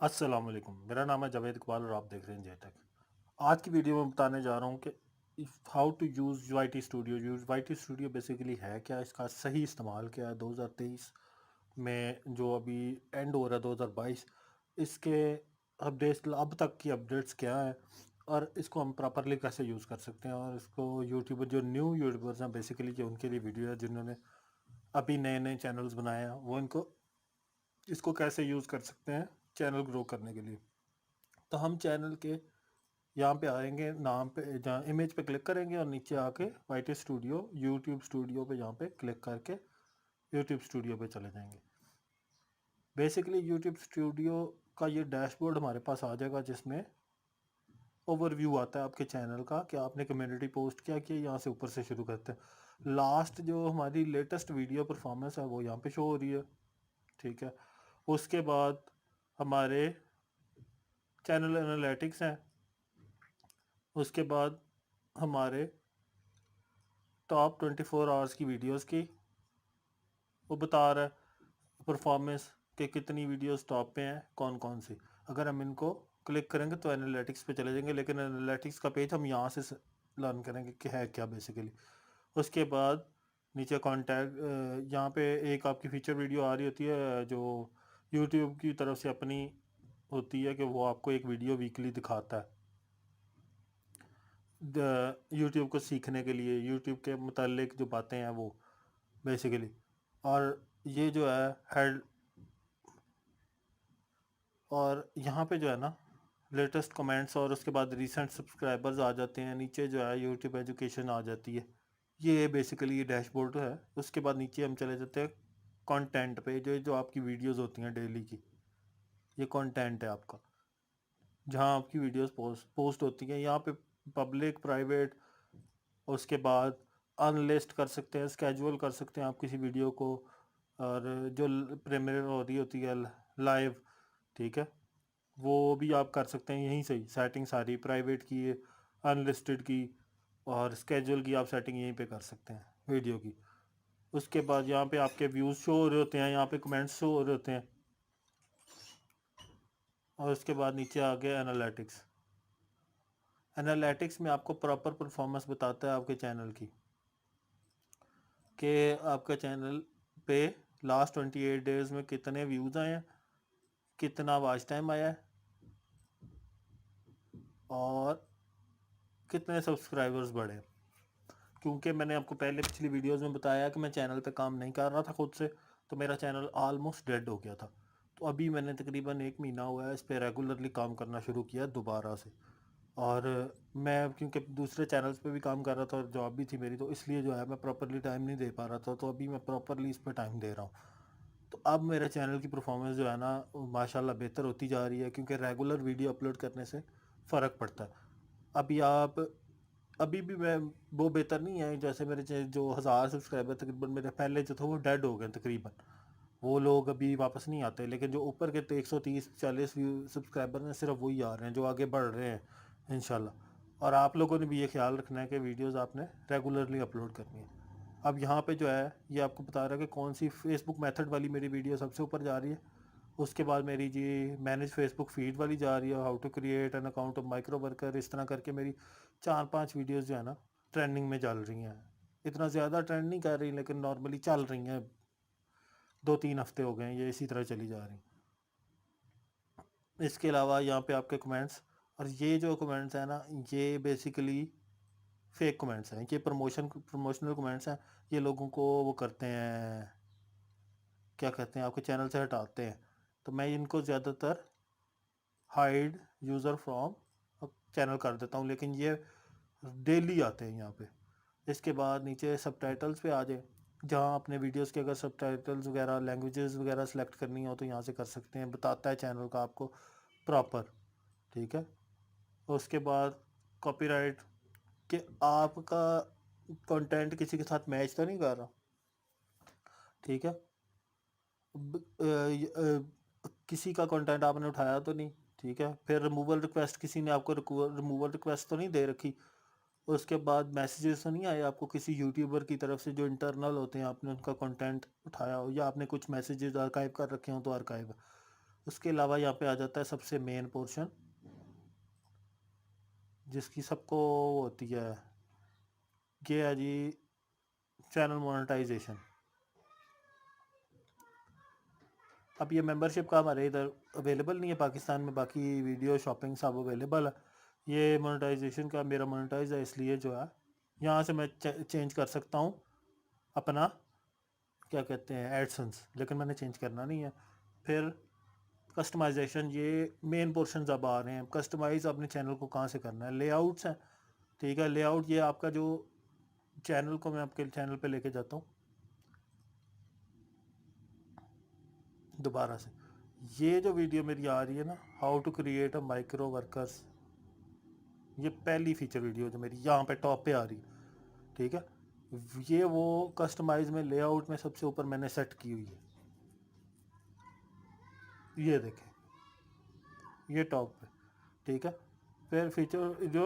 अस्सलाम वालेकुम। मेरा नाम है जावेद इकबाल और आप देख रहे हैं जेटेक। आज की वीडियो में बताने जा रहा हूँ कि how to use Y T studio. Y T studio basically है क्या, इसका सही इस्तेमाल क्या है 2023 में जो अभी एंड हो रहा है 2022, इसके अपडेट्स अब तक की अपडेट्स क्या है और इसको हम प्रॉपरली कैसे यूज़ कर सकते हैं। और इसको यूट्यूबर जो न्यू यूट्यूबर्स हैं बेसिकली कि उनके लिए वीडियो है, जिन्होंने अभी नए नए चैनल्स बनाए हैं, वो इनको इसको कैसे यूज़ कर सकते हैं चैनल ग्रो करने के लिए। तो हम चैनल के यहाँ पे आएंगे, नाम पे जहाँ इमेज पे क्लिक करेंगे और नीचे आके Y T studio YouTube studio पे यहाँ पे क्लिक करके यूट्यूब स्टूडियो पे चले जाएंगे। बेसिकली यूट्यूब स्टूडियो का ये डैशबोर्ड हमारे पास आ जाएगा, जिसमें ओवरव्यू आता है आपके चैनल का कि आपने कम्युनिटी पोस्ट क्या किया। यहाँ से ऊपर से शुरू करते हैं, लास्ट जो हमारी लेटेस्ट वीडियो परफॉर्मेंस है वो यहाँ पे शो हो रही है, ठीक है। उसके बाद हमारे चैनल एनालिटिक्स हैं, उसके बाद हमारे टॉप 24 आवर्स की वीडियोस की वो बता रहा है परफॉर्मेंस के कितनी वीडियोस टॉप पे हैं, कौन कौन सी। अगर हम इनको क्लिक करेंगे तो एनालिटिक्स पे चले जाएंगे, लेकिन एनालिटिक्स का पेज हम यहाँ से लर्न करेंगे कि है क्या बेसिकली। उसके बाद नीचे कॉन्टैक्ट, यहाँ पे एक आपकी फीचर वीडियो आ रही होती है जो यूट्यूब की तरफ से अपनी होती है कि वो आपको एक वीडियो वीकली दिखाता है यूट्यूब को सीखने के लिए, यूट्यूब के मुतालिक जो बातें हैं वो बेसिकली। और ये जो है हेड, और यहाँ पे जो है ना लेटेस्ट कमेंट्स और उसके बाद रीसेंट सब्सक्राइबर्स आ जाते हैं। नीचे जो है यूट्यूब एजुकेशन आ जाती है। ये बेसिकली ये डैशबोर्ड है। उसके बाद नीचे हम चले जाते हैं कंटेंट पे, जो जो आपकी वीडियोस होती हैं डेली की, ये कंटेंट है आपका, जहाँ आपकी वीडियोस पोस्ट होती हैं। यहाँ पे पब्लिक, प्राइवेट, उसके बाद अनलिस्ट कर सकते हैं, स्केजुअल कर सकते हैं आप किसी वीडियो को, और जो प्रीमियर हो रही होती है लाइव, ठीक है, वो भी आप कर सकते हैं यहीं से ही। सेटिंग सारी प्राइवेट की, अनलिस्टेड की और स्केजुअल की आप सेटिंग यहीं पे कर सकते हैं वीडियो की। उसके बाद यहाँ पे आपके व्यूज़ शो हो रहे होते हैं, यहाँ पे कमेंट्स शो हो रहे होते हैं। और उसके बाद नीचे आ गया एनालिटिक्स। एनालिटिक्स में आपको प्रॉपर परफॉर्मेंस बताता है आपके चैनल की, कि आपका चैनल पे लास्ट 28 डेज़ में कितने व्यूज़ आए हैं, कितना वॉच टाइम आया है और कितने सब्सक्राइबर्स बढ़े। क्योंकि मैंने आपको पहले पिछली वीडियोस में बताया कि मैं चैनल पे काम नहीं कर रहा था खुद से, तो मेरा चैनल ऑलमोस्ट डेड हो गया था। तो अभी मैंने तकरीबन 1 महीना हुआ है इस पर रेगुलरली काम करना शुरू किया दोबारा से। और मैं क्योंकि दूसरे चैनल्स पे भी काम कर रहा था और जॉब भी थी मेरी, तो इसलिए जो है मैं प्रॉपरली टाइम नहीं दे पा रहा था। तो अभी मैं प्रॉपरली इस पर टाइम दे रहा हूँ। तो अब मेरे चैनल की परफॉर्मेंस जो है ना माशाल्लाह बेहतर होती जा रही है, क्योंकि रेगुलर वीडियो अपलोड करने से फ़र्क पड़ता है। अभी आप, अभी भी मैं, वो बेहतर नहीं है जैसे मेरे जो 1000 सब्सक्राइबर तकरीबन मेरे पहले जो थे वो डेड हो गए तकरीबन, वो लोग अभी वापस नहीं आते। लेकिन जो ऊपर के 130-40 व्यू सब्सक्राइबर हैं, सिर्फ वही आ रहे हैं जो आगे बढ़ रहे हैं इंशाल्लाह। और आप लोगों ने भी ये ख्याल रखना है कि वीडियोस आपने रेगुलरली अपलोड करनी है। अब यहाँ पे जो है ये आपको बता रहा है कि कौन सी फेसबुक मेथड वाली मेरी वीडियो सबसे ऊपर जा रही है। उसके बाद मेरी जी मैनेज फेसबुक फीड वाली जा रही है, how to create an account of micro worker. इस तरह करके मेरी 4-5 वीडियोस जो है ना ट्रेंडिंग में चल रही हैं। इतना ज़्यादा ट्रेंड नहीं कर रही, लेकिन नॉर्मली चल रही हैं। 2-3 हफ्ते हो गए हैं ये इसी तरह चली जा रही। इसके अलावा यहाँ पे आपके कमेंट्स, और ये जो कमेंट्स हैं ना ये बेसिकली फेक कमेंट्स हैं, ये प्रमोशनल कमेंट्स हैं। ये लोगों को वो करते हैं, क्या कहते हैं, आपके चैनल से हटाते हैं। तो मैं इनको ज़्यादातर हाइड यूज़र फ्रॉम चैनल कर देता हूँ, लेकिन ये डेली आते हैं यहाँ पे। इसके बाद नीचे सबटाइटल्स पे आ जाए, जहाँ अपने वीडियोस के अगर सबटाइटल्स वगैरह, लैंग्वेजेस वगैरह सेलेक्ट करनी हो तो यहाँ से कर सकते हैं, बताता है चैनल का आपको प्रॉपर, ठीक है। उसके बाद कॉपीराइट, कि आपका कंटेंट किसी के साथ मैच तो नहीं कर रहा, ठीक है। किसी का कंटेंट आपने उठाया तो नहीं, ठीक है। फिर रिमूवल रिक्वेस्ट, किसी ने आपको रिमूवल रिक्वेस्ट तो नहीं दे रखी। उसके बाद मैसेजेस तो नहीं आए आपको किसी यूट्यूबर की तरफ से जो इंटरनल होते हैं, आपने उनका कंटेंट उठाया हो, या आपने कुछ मैसेजेस आर्काइव कर रखे हो तो आर्काइव। उसके अलावा यहाँ पे आ जाता है सबसे मेन पोर्शन, जिसकी सबको होती है, ये है जी चैनल मोनेटाइजेशन। अब ये मेंबरशिप का हमारे इधर अवेलेबल नहीं है पाकिस्तान में, बाकी वीडियो शॉपिंग सब अवेलेबल है। ये मोनेटाइजेशन का मेरा मोनेटाइज है, इसलिए जो है यहाँ से मैं चेंज कर सकता हूँ अपना क्या कहते हैं एडसेंस, लेकिन मैंने चेंज करना नहीं है। फिर कस्टमाइजेशन, ये मेन पोर्शन अब आ रहे हैं। कस्टमाइज़ अपने चैनल को कहाँ से करना है, लेआउट्स हैं, ठीक है। लेआउट ये आपका जो चैनल को मैं आपके चैनल पे लेके जाता हूँ दोबारा से। ये जो वीडियो मेरी आ रही है ना, how to create a micro workers, ये पहली फीचर वीडियो जो मेरी यहाँ पे टॉप पे आ रही है, ठीक है। ये वो कस्टमाइज में लेआउट में सबसे ऊपर मैंने सेट की हुई है, ये देखें, ये टॉप पे, ठीक है। फिर फीचर जो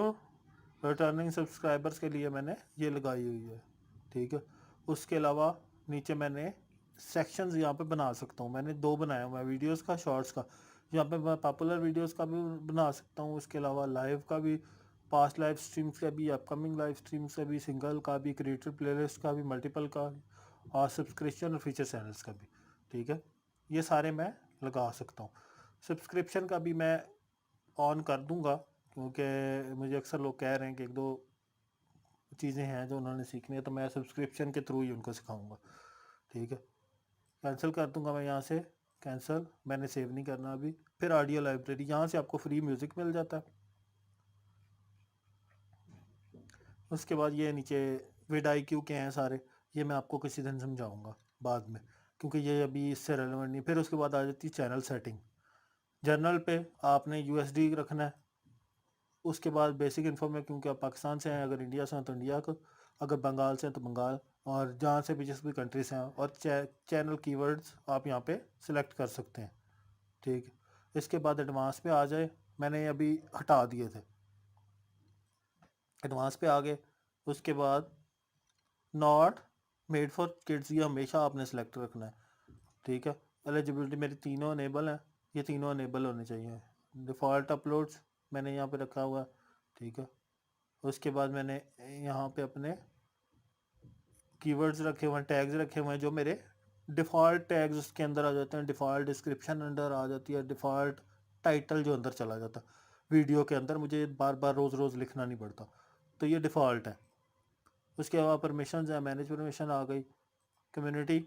रिटर्निंग सब्सक्राइबर्स के लिए मैंने ये लगाई हुई है, ठीक है। उसके अलावा नीचे मैंने सेक्शंस यहाँ पे बना सकता हूँ, मैंने 2 बनाया हुआ है, वीडियोस का, शॉर्ट्स का। यहाँ पे मैं पॉपुलर वीडियोस का भी बना सकता हूँ, उसके अलावा लाइव का भी, पास्ट लाइव स्ट्रीम्स का भी, अपकमिंग लाइव स्ट्रीम्स का भी, सिंगल का भी, क्रिएटर प्लेलिस्ट का भी, मल्टीपल का, और सब्सक्रिप्शन और फीचर चैनल्स का भी, ठीक है। ये सारे मैं लगा सकता हूँ। सब्सक्रिप्शन का भी मैं ऑन कर दूंगा, क्योंकि मुझे अक्सर लोग कह रहे हैं कि 1-2 चीज़ें हैं जो उन्होंने सीखनी है, तो मैं सब्सक्रिप्शन के थ्रू ही उनको सिखाऊंगा, ठीक है। कैंसिल कर दूंगा मैं यहाँ से, कैंसिल, मैंने सेव नहीं करना अभी। फिर ऑडियो लाइब्रेरी, यहाँ से आपको फ्री म्यूज़िक मिल जाता है। उसके बाद ये नीचे vidIQ के हैं सारे, ये मैं आपको किसी दिन समझाऊंगा बाद में, क्योंकि ये अभी इससे रेलेवेंट नहीं। फिर उसके बाद आ जाती है चैनल सेटिंग। जनरल पे आपने USD रखना है। उसके बाद बेसिक इन्फो में, क्योंकि आप पाकिस्तान से हैं, अगर इंडिया से हैं तो इंडिया को, अगर बंगाल से हैं तो बंगाल, और जहाँ से भी जिस भी कंट्री से हैं। और चैनल कीवर्ड्स आप यहाँ पे सिलेक्ट कर सकते हैं, ठीक है। इसके बाद एडवांस पे आ जाए, मैंने अभी हटा दिए थे, एडवांस पे आ गए। उसके बाद नॉट मेड फॉर किड्स, ये हमेशा आपने सेलेक्ट रखना है, ठीक है। एलिजिबिलिटी मेरी तीनों अनेबल हैं, ये तीनों अनेबल होने चाहिए। डिफ़ॉल्ट अपलोड्स मैंने यहाँ पे रखा हुआ है, ठीक है। उसके बाद मैंने यहाँ पे अपने कीवर्ड्स रखे हुए हैं, टैग्स रखे हुए हैं, जो मेरे डिफ़ॉल्ट टैग्स उसके अंदर आ जाते हैं। डिफ़ॉल्ट डिस्क्रिप्शन अंदर आ जाती है, डिफ़ॉल्ट टाइटल जो अंदर चला जाता है वीडियो के अंदर, मुझे बार बार रोज़ रोज़ लिखना नहीं पड़ता, तो ये डिफ़ॉल्ट है। उसके अलावा परमिशन है, मैनेज परमिशन आ गई। कम्युनिटी,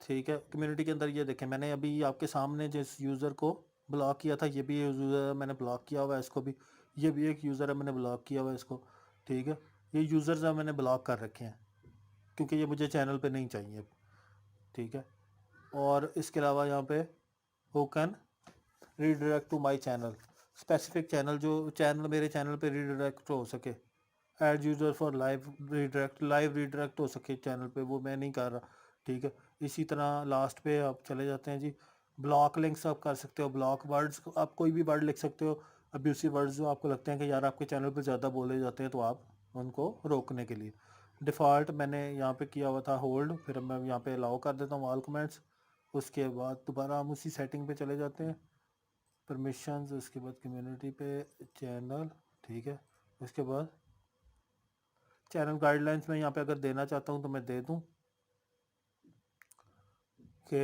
ठीक है। कम्युनिटी के अंदर ये देखें, मैंने अभी आपके सामने जिस यूज़र को ब्लॉक किया था, ये भी यूज़र मैंने ब्लॉक किया हुआ है इसको भी, ये भी एक यूज़र है, मैंने ब्लॉक किया हुआ है इसको, ठीक है। ये यूज़र्स हैं मैंने ब्लॉक कर रखे हैं, क्योंकि ये मुझे चैनल पे नहीं चाहिए, ठीक है। और इसके अलावा यहाँ पे who can redirect to my channel, specific channel, जो चैनल मेरे चैनल पे रीडायरेक्ट हो सके। Add user for live redirect हो सके चैनल पे, वो मैं नहीं कर रहा, ठीक है। इसी तरह लास्ट पे आप चले जाते हैं जी, ब्लॉक लिंक्स आप कर सकते हो, ब्लॉक वर्ड्स, आप कोई भी वर्ड लिख सकते हो, अब्यूसिव वर्ड्स जो आपको लगते हैं कि यार आपके चैनल पे ज़्यादा बोले जाते हैं, तो आप उनको रोकने के लिए। डिफ़ॉल्ट मैंने यहाँ पे किया हुआ था होल्ड, फिर मैं यहाँ पे अलाउ कर देता हूँ ऑल कमेंट्स। उसके बाद दोबारा हम उसी सेटिंग पे चले जाते हैं, परमिशंस, उसके बाद कम्युनिटी पे, चैनल, ठीक है। उसके बाद चैनल गाइडलाइंस में यहाँ पे अगर देना चाहता हूँ तो मैं दे दूँ कि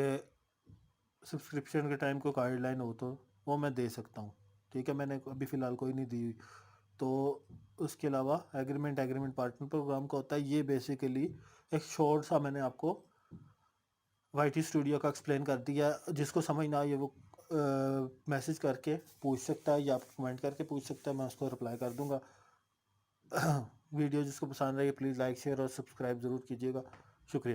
सब्सक्रिप्शन के टाइम को गाइडलाइन हो, तो वो मैं दे सकता हूँ, ठीक है। मैंने अभी फ़िलहाल कोई नहीं दी हुई। तो उसके अलावा एग्रीमेंट पार्टनर प्रोग्राम का होता है, ये बेसिकली एक शॉर्ट सा मैंने आपको YT स्टूडियो का एक्सप्लेन कर दिया। जिसको समझ ना आए वो मैसेज करके पूछ सकता है, या कमेंट करके पूछ सकता है, मैं उसको रिप्लाई कर दूँगा। वीडियो जिसको पसंद आई प्लीज़ लाइक शेयर और सब्सक्राइब ज़रूर कीजिएगा। शुक्रिया।